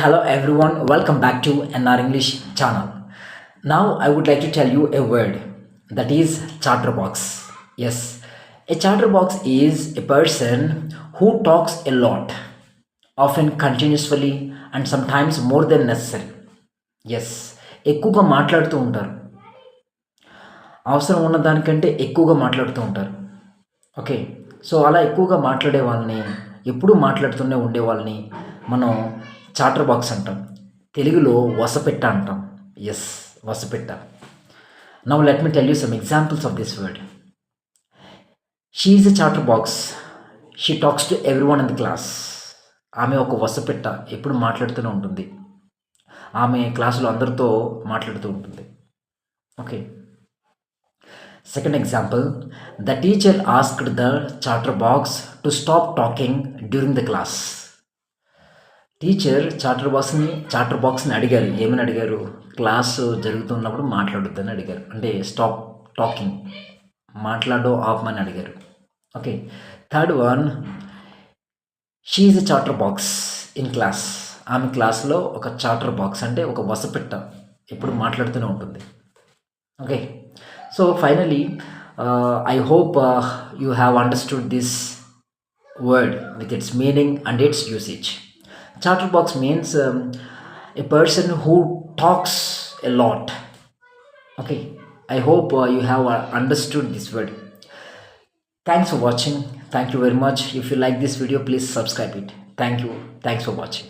Hello everyone, welcome back to NR English channel. Now I would like to tell you a word that is chatterbox. Yes, a chatterbox is a person who talks a lot, often continuously and sometimes more than necessary. Yes ఎక్కువగా మాట్లాడుతూ ఉంటారు. అవసరం ఉన్న దానికంటే ఎక్కువగా మాట్లాడుతూ ఉంటారు. Okay, so అలా ఎక్కువగా మాట్లాడే వాళ్ళని, ఎప్పుడూ మాట్లాడుతూనే ఉండే వాళ్ళని మనం చాటర్ బాక్స్ అంటాం. తెలుగులో వసపెట్ట అంటాం. ఎస్, వసపెట్ట. Now let me tell you some examples of this word. She is a chatterbox. She talks to everyone in the class. ఆమె ఒక వసపెట్ట, ఎప్పుడు మాట్లాడుతూనే ఉంటుంది. ఆమె క్లాసులో అందరితో మాట్లాడుతూ ఉంటుంది. Okay, second example. The teacher asked the chatterbox to stop talking during the class. Teacher చాటర్ బాక్స్ని అడిగారు. ఏమని అడిగారు? క్లాసు జరుగుతున్నప్పుడు మాట్లాడొద్దని అడిగారు. అంటే స్టాప్ టాకింగ్, మాట్లాడో ఆపమని అడిగారు. Okay, third one. She is a chatter box in class. ఆమె క్లాస్లో ఒక చాటర్ బాక్స్ అంటే ఒక వసపెట్ట, ఎప్పుడు మాట్లాడుతూనే ఉంటుంది. Okay, so finally I hope you have understood this word with its meaning and its usage. Chatterbox means a person who talks a lot. Okay, I hope you have understood this word. Thanks for watching. Thank you very much. If you like this video, please subscribe it. Thank you. Thanks for watching.